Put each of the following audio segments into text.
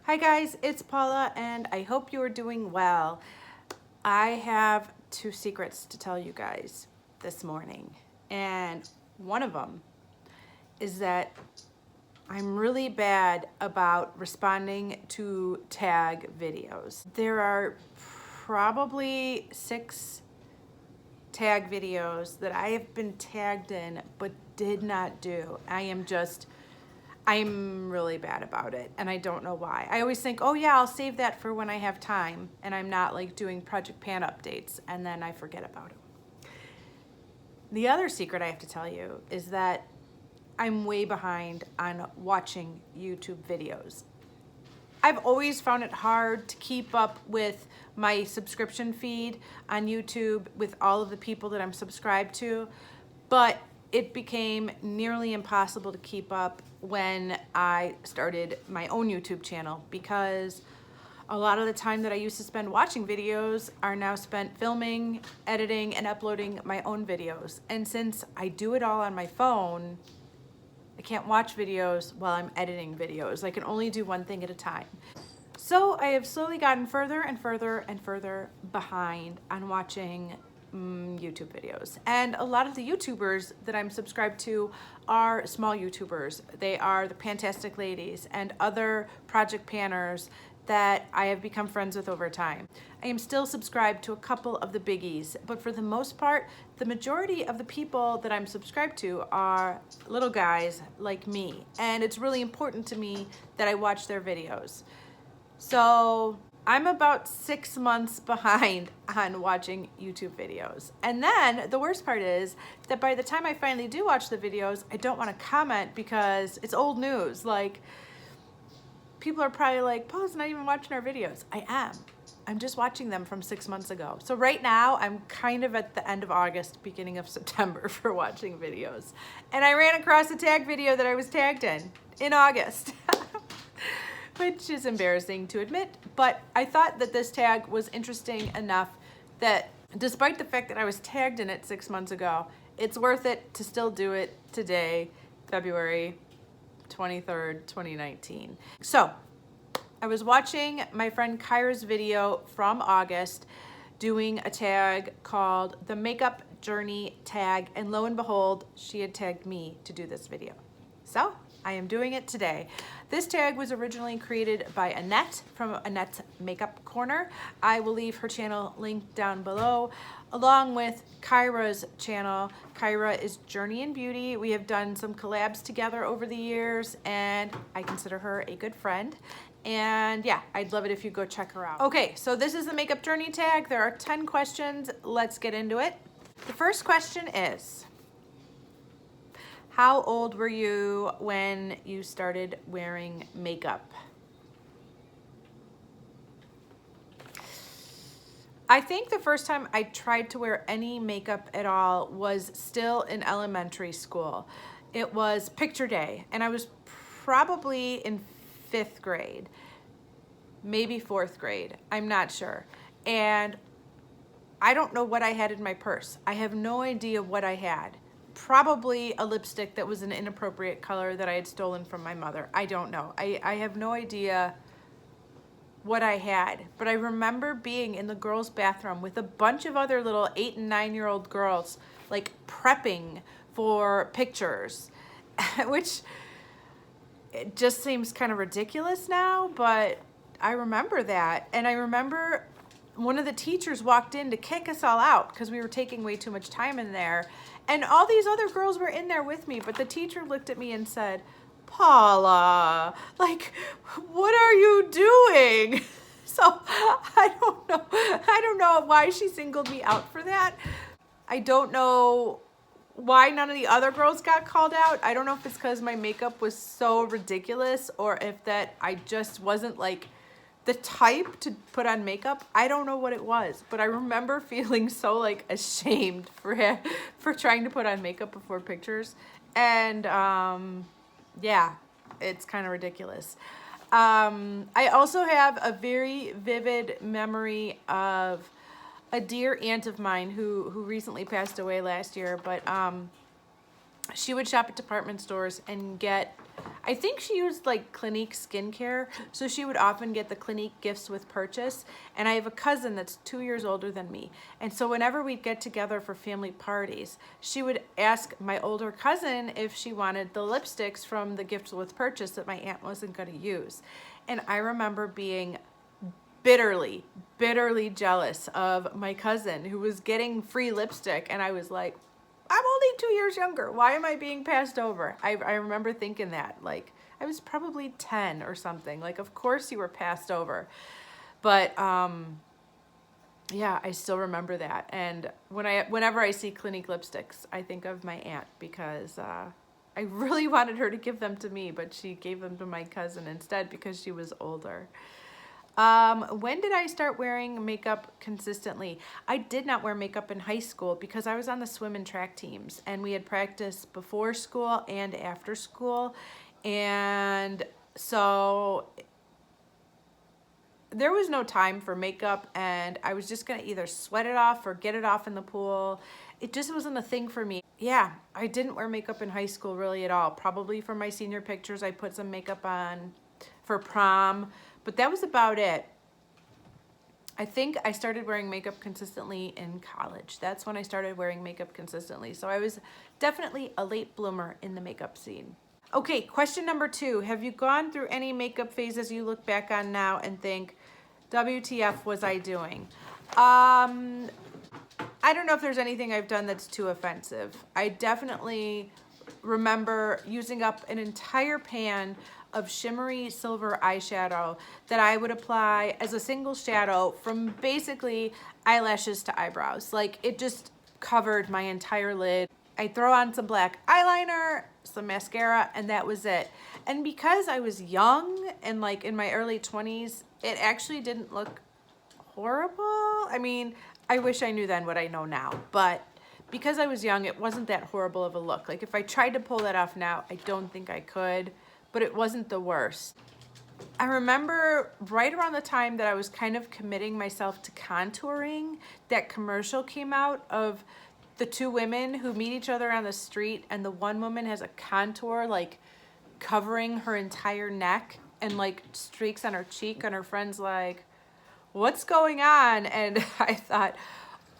Hi guys, it's Paula and I hope you are doing well. I have two secrets to tell you guys this morning, and one of them is that I'm really bad about responding to tag videos. There are probably 6 tag videos that I have been tagged in but did not do. I'm really bad about it and I don't know why. I always think, oh yeah, I'll save that for when I have time and I'm not like doing Project Pan updates, and then I forget about it. The other secret I have to tell you is that I'm way behind on watching YouTube videos. I've always found it hard to keep up with my subscription feed on YouTube with all of the people that I'm subscribed to, but it became nearly impossible to keep up when I started my own YouTube channel, because a lot of the time that I used to spend watching videos are now spent filming, editing, and uploading my own videos. And since I do it all on my phone, I can't watch videos while I'm editing videos. I can only do one thing at a time. So I have slowly gotten further and further and further behind on watching YouTube videos. And a lot of the YouTubers that I'm subscribed to are small YouTubers. They are the Fantastic Ladies and other Project Panners that I have become friends with over time. I am still subscribed to a couple of the biggies, but for the most part, the majority of the people that I'm subscribed to are little guys like me. And it's really important to me that I watch their videos. So I'm about 6 months behind on watching YouTube videos. And then the worst part is that by the time I finally do watch the videos, I don't want to comment because it's old news. Like, people are probably like, Paula's not even watching our videos. I am. I'm just watching them from 6 months ago. So right now I'm kind of at the end of August, beginning of September for watching videos. And I ran across a tag video that I was tagged in August. Which is embarrassing to admit, but I thought that this tag was interesting enough that despite the fact that I was tagged in it 6 months ago, it's worth it to still do it today, February 23rd, 2019. So I was watching my friend Kyra's video from August doing a tag called the Makeup Journey tag, and lo and behold, she had tagged me to do this video. So I am doing it today. This tag was originally created by Annette from Annette's Makeup Corner. I will leave her channel linked down below, along with Kyra's channel. Kyra is Journey in Beauty. We have done some collabs together over the years, and I consider her a good friend. And yeah, I'd love it if you go check her out. Okay, so this is the Makeup Journey tag. There are 10 questions. Let's get into it. The first question is, how old were you when you started wearing makeup? I think the first time I tried to wear any makeup at all was still in elementary school. It was picture day, and I was probably in 5th grade, maybe 4th grade, I'm not sure. And I don't know what I had in my purse. I have no idea what I had. Probably a lipstick that was an inappropriate color that I had stolen from my mother. I don't know. I have no idea what I had, but I remember being in the girls' bathroom with a bunch of other little 8 and 9-year-old girls, like prepping for pictures, which it just seems kind of ridiculous now, but I remember that. And I remember one of the teachers walked in to kick us all out because we were taking way too much time in there. And all these other girls were in there with me, but the teacher looked at me and said, Paula, like, what are you doing? So I don't know why she singled me out for that. I don't know why none of the other girls got called out. I don't know if it's because my makeup was so ridiculous or if that I just wasn't like the type to put on makeup. I don't know what it was, but I remember feeling so like ashamed for trying to put on makeup before pictures. And yeah, it's kind of ridiculous. I also have a very vivid memory of a dear aunt of mine who recently passed away last year, but she would shop at department stores and get I think she used like Clinique skincare, so she would often get the Clinique gifts with purchase. And I have a cousin that's 2 years older than me. And so whenever we'd get together for family parties, she would ask my older cousin if she wanted the lipsticks from the gifts with purchase that my aunt wasn't going to use. And I remember being bitterly jealous of my cousin who was getting free lipstick. And I was like, I'm only 2 years younger. Why am I being passed over? I remember thinking that. Like, I was probably 10 or something. Like, of course you were passed over. But, yeah, I still remember that. And whenever I see Clinique lipsticks, I think of my aunt because I really wanted her to give them to me, but she gave them to my cousin instead because she was older. When did I start wearing makeup consistently? I did not wear makeup in high school because I was on the swim and track teams, and we had practice before school and after school. And so there was no time for makeup, and I was just going to either sweat it off or get it off in the pool. It just wasn't a thing for me. Yeah, I didn't wear makeup in high school really at all. Probably for my senior pictures, I put some makeup on for prom. But that was about it. I think I started wearing makeup consistently in college. That's when I started wearing makeup consistently. So I was definitely a late bloomer in the makeup scene. Okay, question number 2. Have you gone through any makeup phases you look back on now and think, WTF was I doing? I don't know if there's anything I've done that's too offensive. I definitely remember using up an entire pan of shimmery silver eyeshadow that I would apply as a single shadow from basically eyelashes to eyebrows. Like, it just covered my entire lid. I'd throw on some black eyeliner, some mascara, and that was it. And because I was young and like in my early 20s, it actually didn't look horrible. I mean, I wish I knew then what I know now, but because I was young, it wasn't that horrible of a look. Like, if I tried to pull that off now, I don't think I could. But it wasn't the worst. I remember right around the time that I was kind of committing myself to contouring, that commercial came out of the 2 women who meet each other on the street, and the one woman has a contour like covering her entire neck and like streaks on her cheek, and her friend's like, what's going on? And I thought,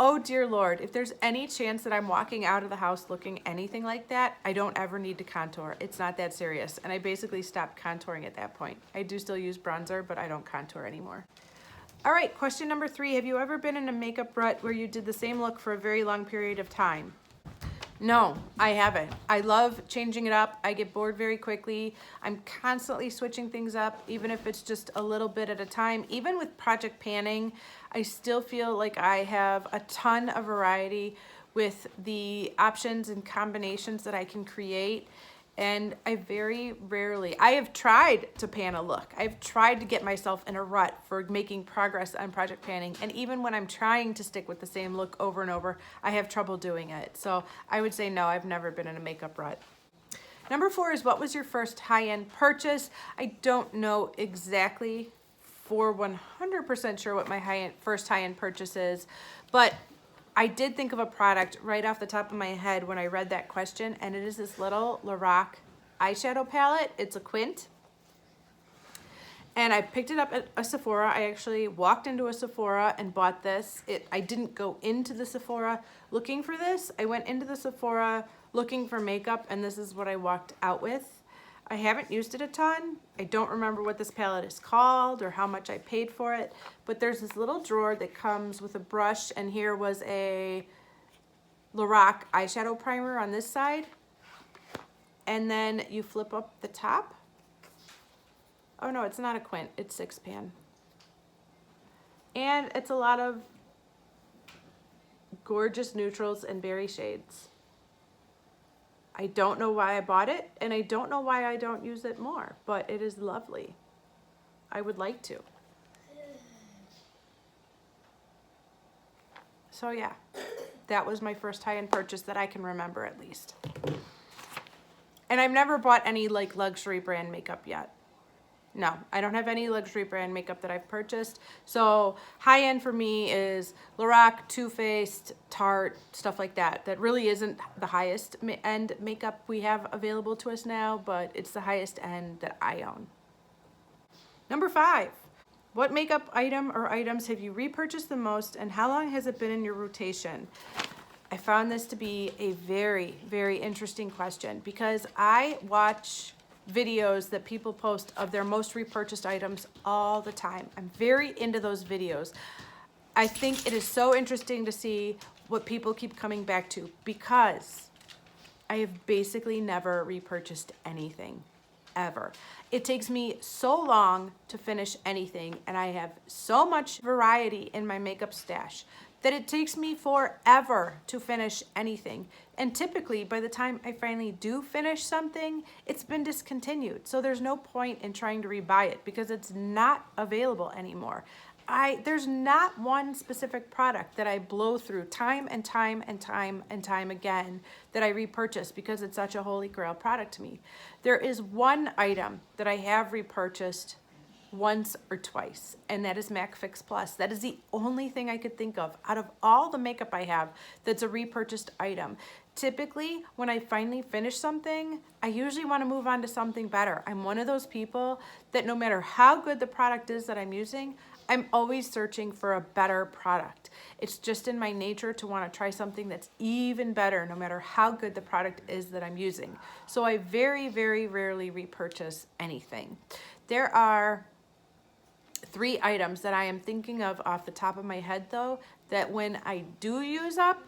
oh dear Lord, if there's any chance that I'm walking out of the house looking anything like that, I don't ever need to contour. It's not that serious. And I basically stopped contouring at that point. I do still use bronzer, but I don't contour anymore. All right, question number 3. Have you ever been in a makeup rut where you did the same look for a very long period of time? No, I haven't. I love changing it up. I get bored very quickly. I'm constantly switching things up, even if it's just a little bit at a time. Even with project panning, I still feel like I have a ton of variety with the options and combinations that I can create. And I very rarely, I have tried to pan a look. I've tried to get myself in a rut for making progress on project panning. And even when I'm trying to stick with the same look over and over, I have trouble doing it. So I would say no, I've never been in a makeup rut. Number 4 is, what was your first high-end purchase? I don't know exactly for 100% sure what my first high-end purchase is, but I did think of a product right off the top of my head when I read that question, and it is this little Lorac eyeshadow palette. It's a quint. And I picked it up at a Sephora. I actually walked into a Sephora and bought this. I didn't go into the Sephora looking for this. I went into the Sephora looking for makeup, and this is what I walked out with. I haven't used it a ton. I don't remember what this palette is called or how much I paid for it, but there's this little drawer that comes with a brush, and here was a Lorac eyeshadow primer on this side. And then you flip up the top. Oh no, it's not a quint, it's 6-pan. And it's a lot of gorgeous neutrals and berry shades. I don't know why I bought it, and I don't know why I don't use it more, but it is lovely. I would like to. So yeah, that was my first high-end purchase that I can remember at least. And I've never bought any like luxury brand makeup yet. No, I don't have any luxury brand makeup that I've purchased. So high end for me is Lorac, Too Faced, Tarte, stuff like that. That really isn't the highest end makeup we have available to us now, but it's the highest end that I own. Number 5, what makeup item or items have you repurchased the most, and how long has it been in your rotation? I found this to be a very, very interesting question because I watch videos that people post of their most repurchased items all the time. I'm very into those videos. I think it is so interesting to see what people keep coming back to because I have basically never repurchased anything, ever. It takes me so long to finish anything, and I have so much variety in my makeup stash that it takes me forever to finish anything. And typically, by the time I finally do finish something, it's been discontinued. So there's no point in trying to rebuy it because it's not available anymore. There's not one specific product that I blow through time and time and time and time again that I repurchase because it's such a holy grail product to me. There is one item that I have repurchased once or twice, and that is MAC Fix Plus. That is the only thing I could think of out of all the makeup I have that's a repurchased item. Typically, when I finally finish something, I usually want to move on to something better. I'm one of those people that no matter how good the product is that I'm using, I'm always searching for a better product. It's just in my nature to want to try something that's even better no matter how good the product is that I'm using. So I very, very rarely repurchase anything. There are 3 items that I am thinking of off the top of my head though, that when I do use up,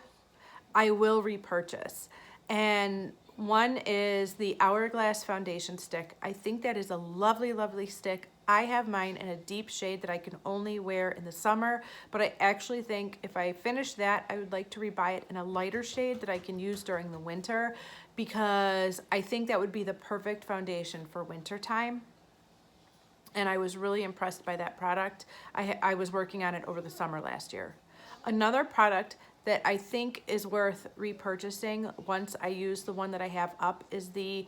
I will repurchase. And one is the Hourglass foundation stick. I think that is a lovely, lovely stick. I have mine in a deep shade that I can only wear in the summer, but I actually think if I finish that, I would like to rebuy it in a lighter shade that I can use during the winter because I think that would be the perfect foundation for winter time. And I was really impressed by that product. I was working on it over the summer last year. Another product that I think is worth repurchasing once I use the one that I have up is the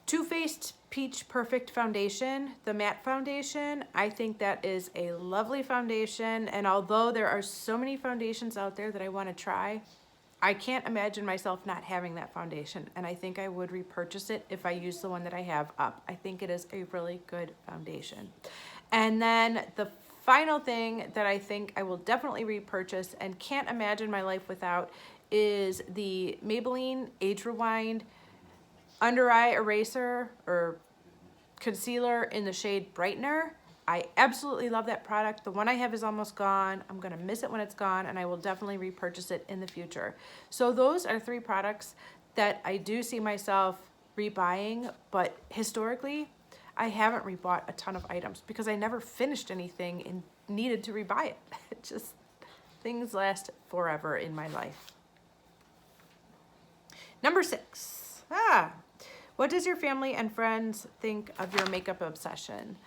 Too Faced Peach Perfect Foundation, the matte foundation. I think that is a lovely foundation, and although there are so many foundations out there that I want to try, I can't imagine myself not having that foundation, and I think I would repurchase it if I use the one that I have up. I think it is a really good foundation. And then the final thing that I think I will definitely repurchase and can't imagine my life without is the Maybelline Age Rewind Under Eye Eraser or Concealer in the shade Brightener. I absolutely love that product. The one I have is almost gone. I'm gonna miss it when it's gone, and I will definitely repurchase it in the future. So those are 3 products that I do see myself rebuying, but historically, I haven't rebought a ton of items because I never finished anything and needed to rebuy it. It just, things last forever in my life. Number 6, what does your family and friends think of your makeup obsession?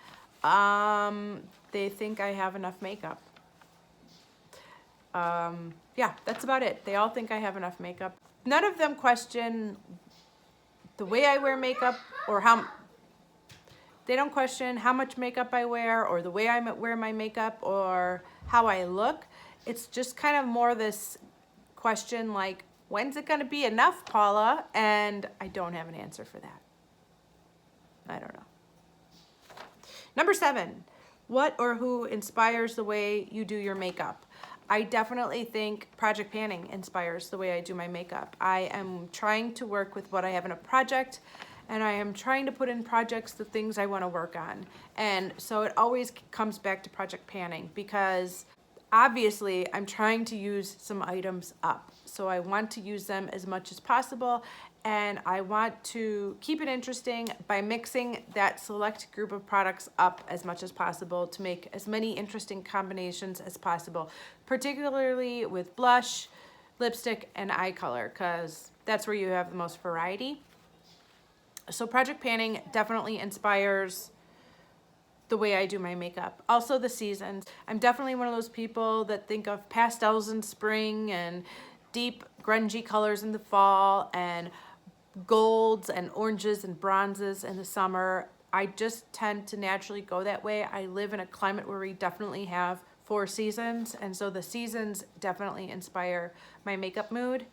They think I have enough makeup. Yeah, that's about it. They all think I have enough makeup. None of them question the way I wear makeup or they don't question how much makeup I wear or the way I wear my makeup or how I look. It's just kind of more this question like, when's it gonna be enough, Paula? And I don't have an answer for that. I don't know. Number 7, what or who inspires the way you do your makeup? I definitely think project panning inspires the way I do my makeup. I am trying to work with what I have in a project, and I am trying to put in projects the things I want to work on. And so it always comes back to project panning because obviously I'm trying to use some items up. So I want to use them as much as possible, and I want to keep it interesting by mixing that select group of products up as much as possible to make as many interesting combinations as possible, particularly with blush, lipstick, and eye color, because that's where you have the most variety. So project panning definitely inspires the way I do my makeup. Also the seasons. I'm definitely one of those people that think of pastels in spring and deep grungy colors in the fall and golds and oranges and bronzes in the summer. I just tend to naturally go that way. I live in a climate where we definitely have 4 seasons, and so the seasons definitely inspire my makeup mood.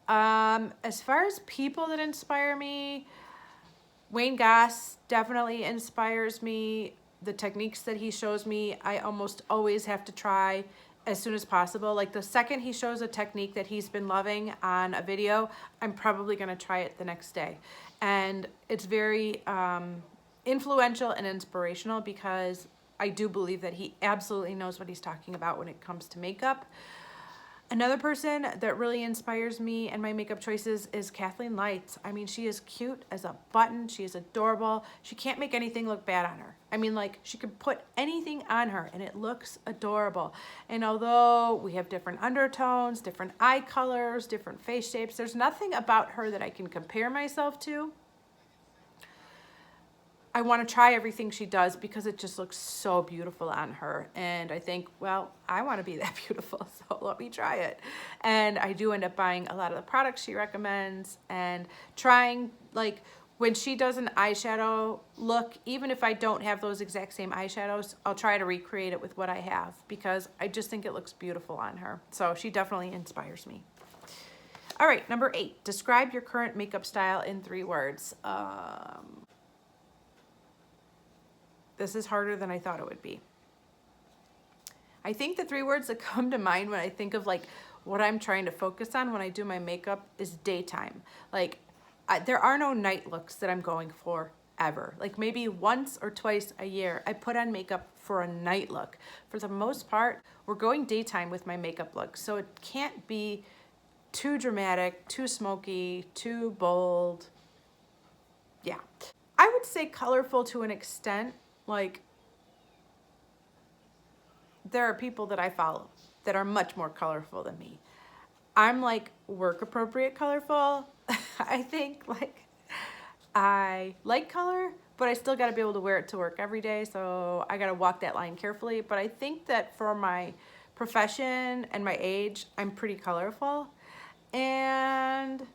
As far as people that inspire me, Wayne Goss definitely inspires me. The techniques that he shows me, I almost always have to try as soon as possible. Like the second he shows a technique that he's been loving on a video, I'm probably gonna try it the next day. And it's very influential and inspirational because I do believe that he absolutely knows what he's talking about when it comes to makeup. Another person that really inspires me and my makeup choices is Kathleen Lights. I mean, she is cute as a button. She is adorable. She can't make anything look bad on her. I mean, like, she could put anything on her and it looks adorable. And although we have different undertones, different eye colors, different face shapes, there's nothing about her that I can compare myself to. I want to try everything she does because it just looks so beautiful on her. And I think, well, I want to be that beautiful, so let me try it. And I do end up buying a lot of the products she recommends and trying, like, when she does an eyeshadow look, even if I don't have those exact same eyeshadows, I'll try to recreate it with what I have because I just think it looks beautiful on her. So she definitely inspires me. All right, number 8, describe your current makeup style in 3 words. This is harder than I thought it would be. I think the 3 words that come to mind when I think of like what I'm trying to focus on when I do my makeup is daytime. Like there are no night looks that I'm going for ever. Like maybe once or twice a year I put on makeup for a night look. For the most part, we're going daytime with my makeup look. So it can't be too dramatic, too smoky, too bold. Yeah. I would say colorful to an extent. Like, there are people that I follow that are much more colorful than me. I'm like work appropriate colorful. I think like I like color, but I still got to be able to wear it to work every day. So I got to walk that line carefully. But I think that for my profession and my age, I'm pretty colorful. And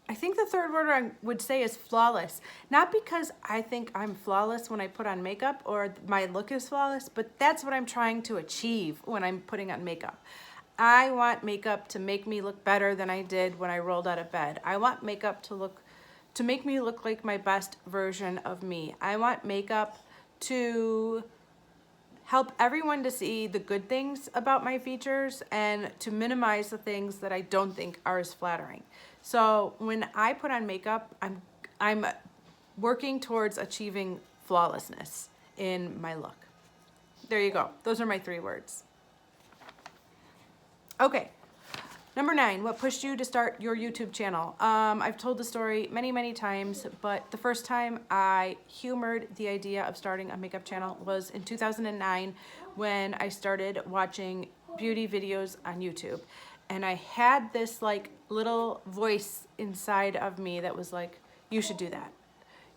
I think the 3rd word I would say is flawless. Not because I think I'm flawless when I put on makeup or my look is flawless, but that's what I'm trying to achieve when I'm putting on makeup. I want makeup to make me look better than I did when I rolled out of bed. I want makeup to make me look like my best version of me. I want makeup to help everyone to see the good things about my features and to minimize the things that I don't think are as flattering. So when I put on makeup, I'm working towards achieving flawlessness in my look. There you go. Those are my 3 words. Okay. Number 9, what pushed you to start your YouTube channel? I've told the story many, many times, but the first time I humored the idea of starting a makeup channel was in 2009 when I started watching beauty videos on YouTube. And I had this like little voice inside of me that was like, you should do that.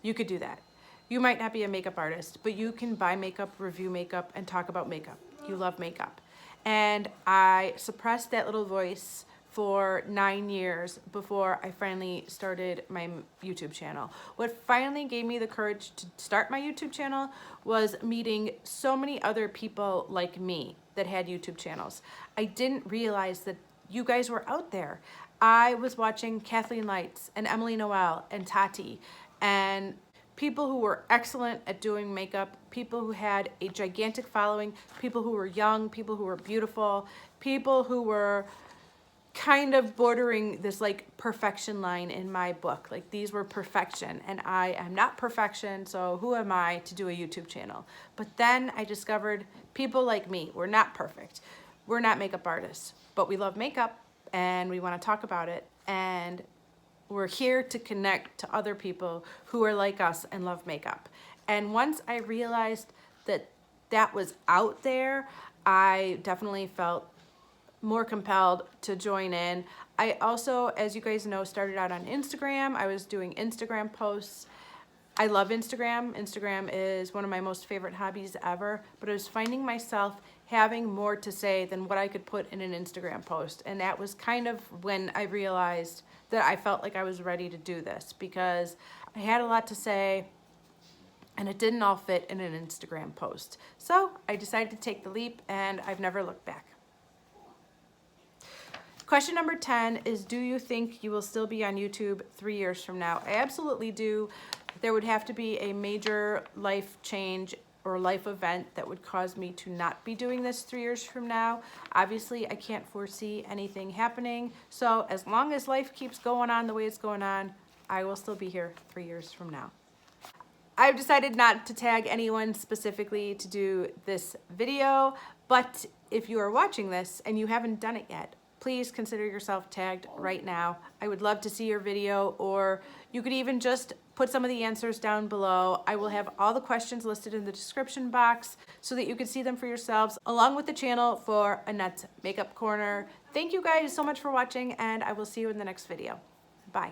You could do that. You might not be a makeup artist, but you can buy makeup, review makeup, and talk about makeup. You love makeup. And I suppressed that little voice for 9 years before I finally started my YouTube channel. What finally gave me the courage to start my YouTube channel was meeting so many other people like me that had YouTube channels. I didn't realize that you guys were out there. I was watching Kathleen Lights and Emily Noel and Tati and people who were excellent at doing makeup, people who had a gigantic following, people who were young, people who were beautiful, people who were kind of bordering this like perfection line in my book. Like these were perfection and I am not perfection, so who am I to do a YouTube channel? But then I discovered people like me, we're not perfect. We're not makeup artists, but we love makeup and we want to talk about it, and we're here to connect to other people who are like us and love makeup. And once I realized that that was out there, I definitely felt more compelled to join in. I also, as you guys know, started out on Instagram. I was doing Instagram posts. I love Instagram. Instagram is one of my most favorite hobbies ever, but I was finding myself having more to say than what I could put in an Instagram post. And that was kind of when I realized that I felt like I was ready to do this because I had a lot to say and it didn't all fit in an Instagram post. So I decided to take the leap and I've never looked back. Question number 10 is, do you think you will still be on YouTube 3 years from now? I absolutely do. There would have to be a major life change or life event that would cause me to not be doing this 3 years from now. Obviously, I can't foresee anything happening. So as long as life keeps going on the way it's going on, I will still be here 3 years from now. I've decided not to tag anyone specifically to do this video, but if you are watching this and you haven't done it yet, please consider yourself tagged right now. I would love to see your video, or you could even just put some of the answers down below. I will have all the questions listed in the description box so that you can see them for yourselves, along with the channel for Annette's Makeup Corner. Thank you guys so much for watching, and I will see you in the next video. Bye.